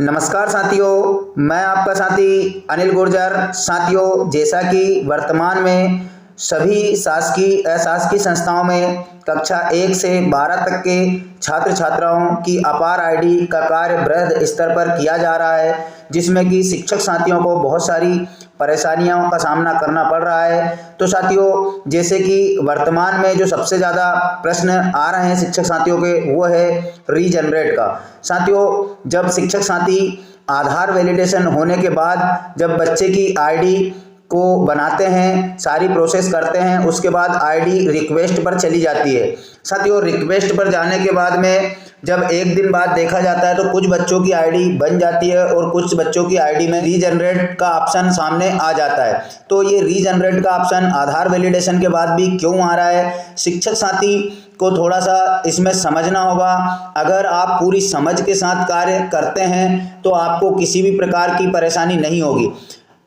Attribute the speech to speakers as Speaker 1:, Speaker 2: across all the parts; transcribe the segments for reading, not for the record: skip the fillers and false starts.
Speaker 1: नमस्कार साथियों, मैं आपका साथी अनिल गुर्जर। साथियों, जैसा कि वर्तमान में सभी शासकीय अशासकीय संस्थाओं में कक्षा 1 से 12 तक के छात्र छात्राओं की अपार आईडी का कार्य बृहद स्तर पर किया जा रहा है, जिसमें कि शिक्षक साथियों को बहुत सारी परेशानियों का सामना करना पड़ रहा है। तो साथियों, जैसे कि वर्तमान में जो सबसे ज़्यादा प्रश्न आ रहे हैं शिक्षक साथियों के, वो है रीजनरेट का। साथियों, जब शिक्षक साथी आधार वैलिडेशन होने के बाद जब बच्चे की आईडी को बनाते हैं, सारी प्रोसेस करते हैं, उसके बाद आईडी रिक्वेस्ट पर चली जाती है। साथियों, रिक्वेस्ट पर जाने के बाद में जब एक दिन बाद देखा जाता है तो कुछ बच्चों की आईडी बन जाती है और कुछ बच्चों की आईडी में रीजनरेट का ऑप्शन सामने आ जाता है। तो ये रीजनरेट का ऑप्शन आधार वैलिडेशन के बाद भी क्यों आ रहा है, शिक्षक साथी को थोड़ा सा इसमें समझना होगा। अगर आप पूरी समझ के साथ कार्य करते हैं तो आपको किसी भी प्रकार की परेशानी नहीं होगी।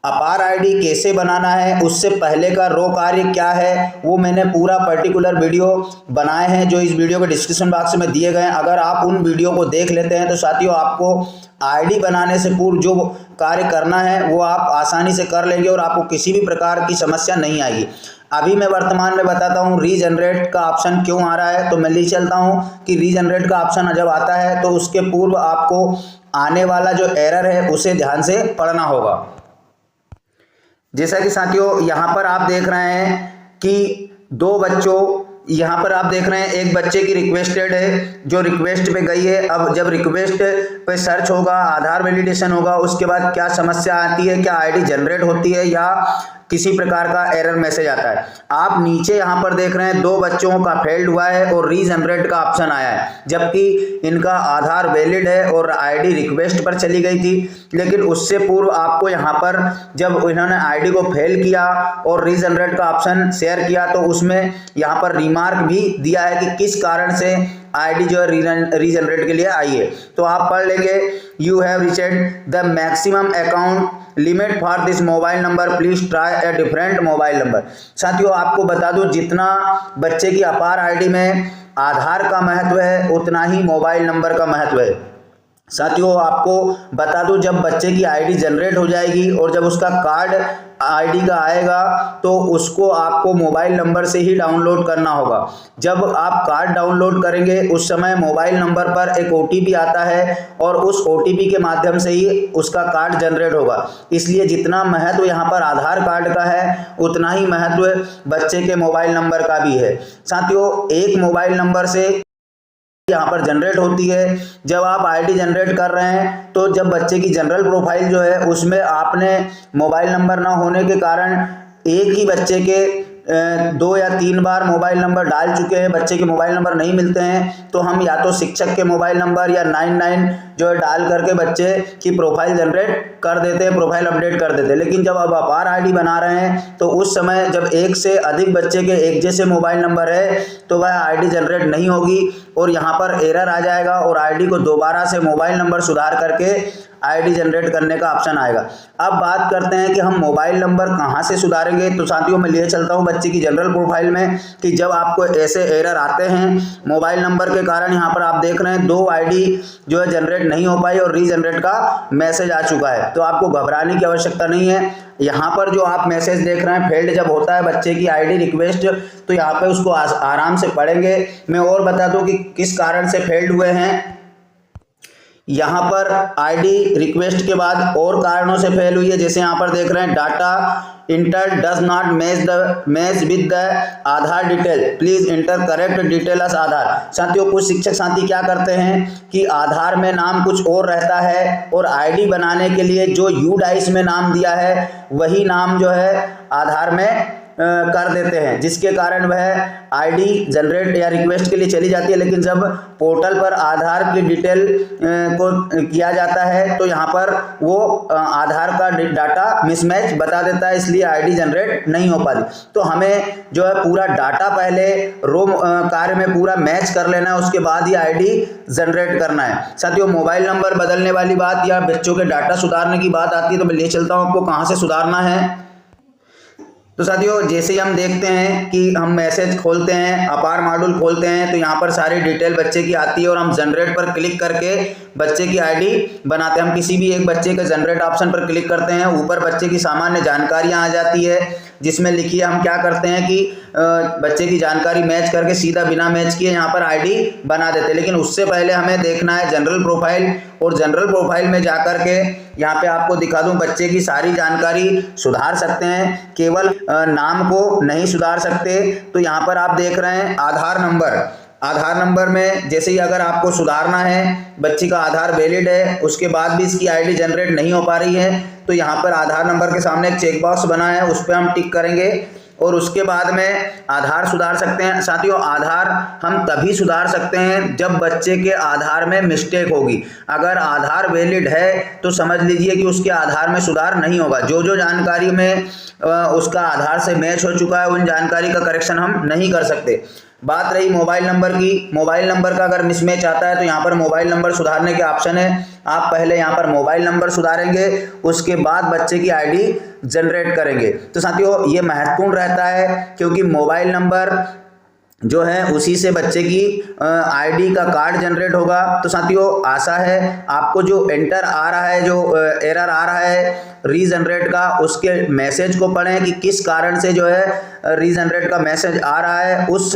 Speaker 1: अपार आईडी कैसे बनाना है, उससे पहले का रो कार्य क्या है, वो मैंने पूरा पर्टिकुलर वीडियो बनाए हैं जो इस वीडियो के डिस्क्रिप्शन बॉक्स में दिए गए हैं। अगर आप उन वीडियो को देख लेते हैं तो साथियों, आपको आईडी बनाने से पूर्व जो कार्य करना है वो आप आसानी से कर लेंगे और आपको किसी भी प्रकार की समस्या नहीं आएगी। अभी मैं वर्तमान में बताता हूँ रीजनरेट का ऑप्शन क्यों आ रहा है। तो मैं ले चलता हूँ कि रीजनरेट का ऑप्शन जब आता है तो उसके पूर्व आपको आने वाला जो एरर है उसे ध्यान से पढ़ना होगा। जैसा कि साथियों, यहाँ पर आप देख रहे हैं कि दो बच्चों, यहाँ पर आप देख रहे हैं एक बच्चे की रिक्वेस्टेड है जो रिक्वेस्ट पे गई है। अब जब रिक्वेस्ट पे सर्च होगा, आधार वैलिडेशन होगा, उसके बाद क्या समस्या आती है, क्या आईडी जनरेट होती है या किसी प्रकार का एरर मैसेज आता है। आप नीचे यहाँ पर देख रहे हैं दो बच्चों का फेल्ड हुआ है और रीजनरेट का ऑप्शन आया है, जबकि इनका आधार वैलिड है और आईडी रिक्वेस्ट पर चली गई थी। लेकिन उससे पूर्व आपको यहाँ पर जब इन्होंने आईडी को फेल किया और रीजनरेट का ऑप्शन शेयर किया तो उसमें यहाँ पर रिमार्क भी दिया है कि किस कारण से आईडी जो है रीजनरेट के लिए आई है। तो आप पढ़ लेंगे, you have reached the maximum account limit for this mobile number, please try a different mobile number. साथियों, आपको बता दूं, जितना बच्चे की अपार आईडी में आधार का महत्व है उतना ही मोबाइल नंबर का महत्व है। साथियों, आपको बता दूं, जब बच्चे की आईडी जनरेट हो जाएगी और जब उसका कार्ड आईडी का आएगा तो उसको आपको मोबाइल नंबर से ही डाउनलोड करना होगा। जब आप कार्ड डाउनलोड करेंगे उस समय मोबाइल नंबर पर एक ओटीपी आता है और उस ओटीपी के माध्यम से ही उसका कार्ड जनरेट होगा। इसलिए जितना महत्व यहाँ पर आधार कार्ड का है उतना ही महत्व बच्चे के मोबाइल नंबर का भी है। साथियों, एक मोबाइल नंबर से यहाँ पर जनरेट होती है। जब आप आईडी जनरेट कर रहे हैं तो जब बच्चे की जनरल प्रोफाइल जो है उसमें आपने मोबाइल नंबर ना होने के कारण एक ही बच्चे के 2 या 3 बार मोबाइल नंबर डाल चुके हैं, बच्चे के मोबाइल नंबर नहीं मिलते हैं, तो हम या तो शिक्षक के मोबाइल नंबर या 99 जो है डाल करके बच्चे की प्रोफाइल जनरेट कर देते हैं, प्रोफाइल अपडेट कर देते हैं। लेकिन जब अब अपार आईडी बना रहे हैं तो उस समय जब एक से अधिक बच्चे के एक जैसे मोबाइल नंबर है तो वह आईडी जनरेट नहीं होगी और यहाँ पर एरर आ जाएगा और आईडी को दोबारा से मोबाइल नंबर सुधार करके आईडी जनरेट करने का ऑप्शन आएगा। अब बात करते हैं कि हम मोबाइल नंबर कहाँ से सुधारेंगे। तो साथियों, मैं लिए चलता हूँ बच्चे की जनरल प्रोफाइल में कि जब आपको ऐसे एरर आते हैं मोबाइल नंबर के कारण, यहाँ पर आप देख रहे हैं 2 आईडी जो है जनरेट नहीं हो पाई और रीजनरेट का मैसेज आ चुका है। तो आपको घबराने की आवश्यकता नहीं है। यहाँ पर जो आप मैसेज देख रहे हैं फेल्ड जब होता है बच्चे की आईडी रिक्वेस्ट, तो यहाँ पे उसको आराम से पढ़ेंगे। मैं और बता दूं कि किस कारण से फेल्ड हुए हैं। यहाँ पर आईडी रिक्वेस्ट के बाद और कारणों से फेल हुई है। जैसे यहाँ पर देख रहे हैं, data enter does not match with the Aadhaar detail, please enter correct detail as Aadhaar. साथियों, कुछ शिक्षक साथी क्या करते हैं कि आधार में नाम कुछ और रहता है और आईडी बनाने के लिए जो यूडाइस में नाम दिया है वही नाम जो है आधार में कर देते हैं, जिसके कारण वह आईडी जनरेट या रिक्वेस्ट के लिए चली जाती है। लेकिन जब पोर्टल पर आधार की डिटेल को किया जाता है तो यहाँ पर वो आधार का डाटा मिसमैच बता देता है, इसलिए आईडी जनरेट नहीं हो पाती। तो हमें जो है पूरा डाटा पहले रो कार्य में पूरा मैच कर लेना है, उसके बाद ही आईडी जनरेट करना है। साथियों, मोबाइल नंबर बदलने वाली बात या बच्चों के डाटा सुधारने की बात आती है तो मैं ले चलता हूँ आपको कहाँ से सुधारना है। तो साथियों जैसे ही हम देखते हैं कि हम मैसेज खोलते हैं, अपार मॉड्यूल खोलते हैं, तो यहाँ पर सारी डिटेल बच्चे की आती है और हम जनरेट पर क्लिक करके बच्चे की आईडी बनाते हैं। हम किसी भी एक बच्चे के जनरेट ऑप्शन पर क्लिक करते हैं, ऊपर बच्चे की सामान्य जानकारियाँ आ जाती है जिसमें लिखी है। हम क्या करते हैं कि बच्चे की जानकारी मैच करके सीधा बिना मैच किए यहाँ पर आईडी बना देते हैं। लेकिन उससे पहले हमें देखना है जनरल प्रोफाइल, और जनरल प्रोफाइल में जाकर के यहाँ पे आपको दिखा दूं बच्चे की सारी जानकारी सुधार सकते हैं, केवल नाम को नहीं सुधार सकते। तो यहाँ पर आप देख रहे हैं आधार नंबर, आधार नंबर में जैसे ही अगर आपको सुधारना है, बच्ची का आधार वैलिड है, उसके बाद भी इसकी आईडी जनरेट नहीं हो पा रही है, तो यहाँ पर आधार नंबर के सामने एक चेक बॉक्स बना है, उस पर हम टिक करेंगे और उसके बाद में आधार सुधार सकते हैं। साथियों आधार हम तभी सुधार सकते हैं जब बच्चे के आधार में मिस्टेक होगी। अगर आधार वैलिड है तो समझ लीजिए कि उसके आधार में सुधार नहीं होगा। जो जो जानकारी में उसका आधार से मैच हो चुका है उन जानकारी का करेक्शन हम नहीं कर सकते। बात रही मोबाइल नंबर की, मोबाइल नंबर का अगर मिसमैच आता है तो यहाँ पर मोबाइल नंबर सुधारने के ऑप्शन है। आप पहले यहाँ पर मोबाइल नंबर सुधारेंगे, उसके बाद बच्चे की आईडी जनरेट करेंगे। तो साथियों ये महत्वपूर्ण रहता है क्योंकि मोबाइल नंबर जो है उसी से बच्चे की आईडी का कार्ड जनरेट होगा। तो साथियों आशा है आपको जो एंटर आ रहा है, जो एरर आ रहा है रीजनरेट का, उसके मैसेज को पढ़ें कि किस कारण से जो है रीजनरेट का मैसेज आ रहा है, उस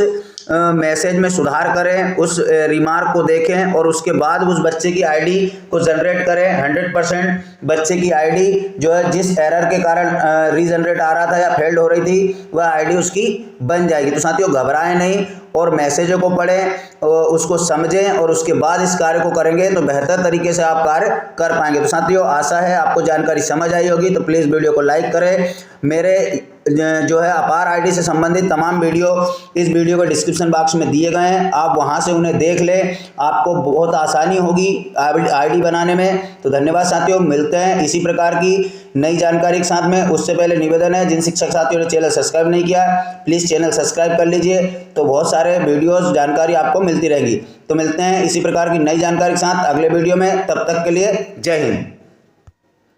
Speaker 1: मैसेज में सुधार करें, उस रिमार्क को देखें और उसके बाद उस बच्चे की आईडी को जनरेट करें। 100% बच्चे की आईडी जो है जिस एरर के कारण रीजनरेट आ रहा था या फेल्ड हो रही थी वह आईडी उसकी बन जाएगी। तो साथियों घबराएं नहीं और मैसेजों को पढ़ें, उसको समझें और उसके बाद इस कार्य को करेंगे तो बेहतर तरीके से आप कार्य कर पाएंगे। तो साथियों आशा है आपको जानकारी समझ आई होगी, तो प्लीज़ वीडियो को लाइक करें। मेरे जो है अपार आईडी से संबंधित तमाम वीडियो इस वीडियो के डिस्क्रिप्शन बॉक्स में दिए गए हैं, आप वहां से उन्हें देख लें, आपको बहुत आसानी होगी आईडी बनाने में। तो धन्यवाद साथियों, मिलते हैं इसी प्रकार की नई जानकारी के साथ में। उससे पहले निवेदन है, जिन शिक्षक साथियों ने चैनल सब्सक्राइब नहीं किया प्लीज़ चैनल सब्सक्राइब कर लीजिए, तो बहुत सारे वीडियोज़ जानकारी आपको मिलती रहेगी। तो मिलते हैं इसी प्रकार की नई जानकारी के साथ अगले वीडियो में, तब तक के लिए जय हिंद।